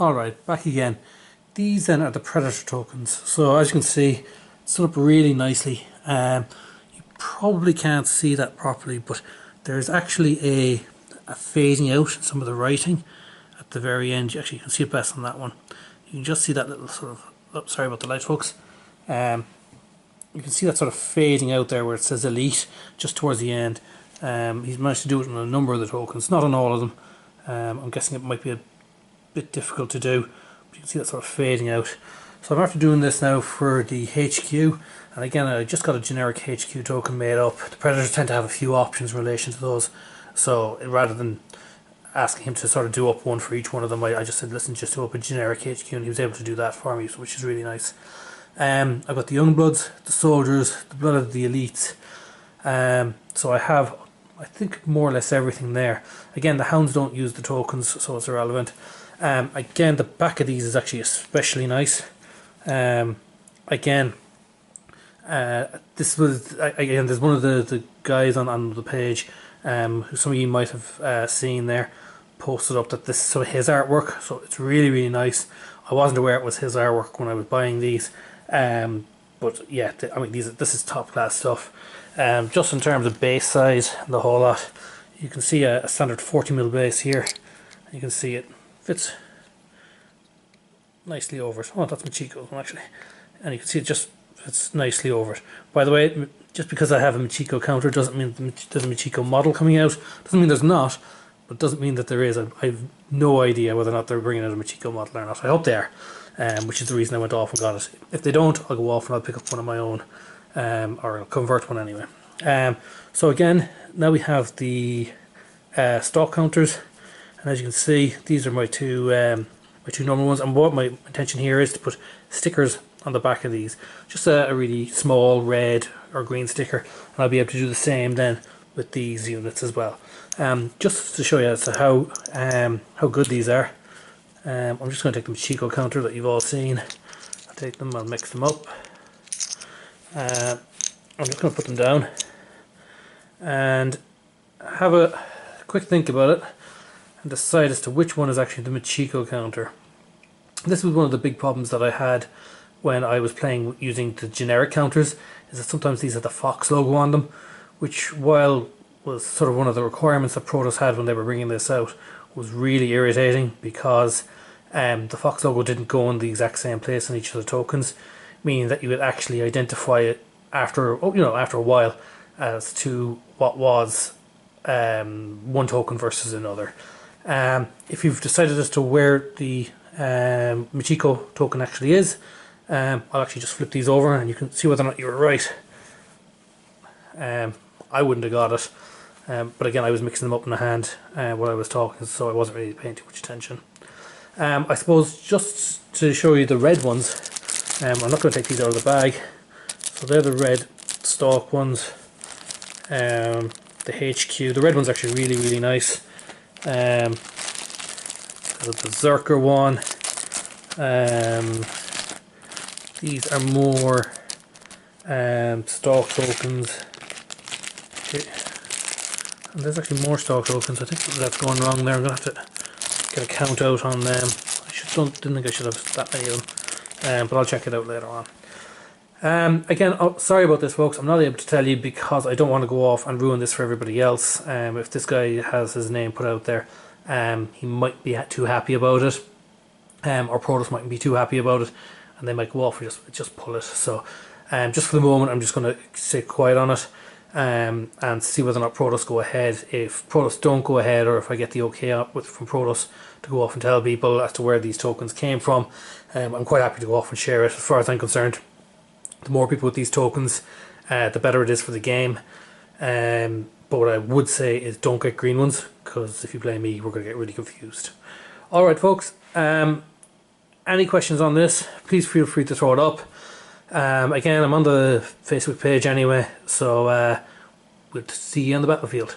Alright, back again. These then are the Predator tokens. So as you can see, it's done up really nicely. You probably can't see that properly, but there's actually a fading out in some of the writing at the very end. Actually, you can see it best on that one. You can just see that little sort of, oh, sorry about the light folks. You can see that sort of fading out there where it says Elite, just towards the end. He's managed to do it on a number of the tokens, not on all of them. I'm guessing it might be a bit difficult to do, but you can see that sort of fading out. So I'm after doing this now for the HQ, and again I just got a generic HQ token made up. The Predators tend to have a few options in relation to those, so rather than asking him to sort of do up one for each one of them, I just said listen, just do up a generic HQ, and he was able to do that for me, which is really nice. I've got the Youngbloods, the Soldiers, the Blood of the Elites, so I have, I think, more or less everything there. Again, the Hounds don't use the tokens, so it's irrelevant. Again, the back of these is actually especially nice. Again, this was, again, there's one of the guys on the page, who some of you might have seen there, posted up that this is some of his artwork, so it's really nice. I wasn't aware it was his artwork when I was buying these, but yeah, I mean, this is top class stuff. Just in terms of base size and the whole lot, you can see a standard 40mm base here. You can see it fits nicely over it. Oh, that's Machiko's one actually, and you can see it just fits nicely over it. By the way, just because I have a Machiko counter doesn't mean there's a Machiko model coming out. Doesn't mean there's not, but doesn't mean that there is. I have no idea whether or not they're bringing out a Machiko model or not. I hope they are, which is the reason I went off and got it. If they don't, I'll go off and I'll pick up one of my own, or I'll convert one anyway. So again, now we have the stock counters, and as you can see, these are my two normal ones. And what my intention here is to put stickers on the back of these, just a really small red or green sticker, and I'll be able to do the same then with these units as well. Just to show you as to how good these are, I'm just going to take the Machiko counter that you've all seen. I'll take them, I'll mix them up. I'm just going to put them down and have a quick think about it and decide as to which one is actually the Machiko counter. This was one of the big problems that I had when I was playing using the generic counters, is that sometimes these had the Fox logo on them, which, while was sort of one of the requirements that Protoss had when they were bringing this out, was really irritating, because the Fox logo didn't go in the exact same place on each of the tokens, meaning that you would actually identify it after a while as to what was one token versus another. If you've decided as to where the Machiko token actually is, I'll actually just flip these over and you can see whether or not you were right. I wouldn't have got it, but again, I was mixing them up in the hand while I was talking, so I wasn't really paying too much attention. I suppose just to show you the red ones, I'm not going to take these out of the bag. So they're the red stock ones. The HQ, the red one's actually really nice. The Berserker one. These are more stock tokens. Okay. And there's actually more stock tokens. I think that's going wrong there. I'm gonna have to get a count out on them. Didn't think I should have that many of them, but I'll check it out later on. Again, sorry about this folks, I'm not able to tell you because I don't want to go off and ruin this for everybody else. If this guy has his name put out there, he might be too happy about it, or Protoss mightn't be too happy about it, and they might go off and just pull it. So just for the moment, I'm just going to stay quiet on it, and see whether or not Protoss go ahead. If Protoss don't go ahead, or if I get the okay from Protoss to go off and tell people as to where these tokens came from, I'm quite happy to go off and share it. As far as I'm concerned, the more people with these tokens, the better it is for the game. But what I would say is don't get green ones, because if you blame me, we're going to get really confused. Alright folks, any questions on this, please feel free to throw it up. Again, I'm on the Facebook page anyway, so we'll see you on the battlefield.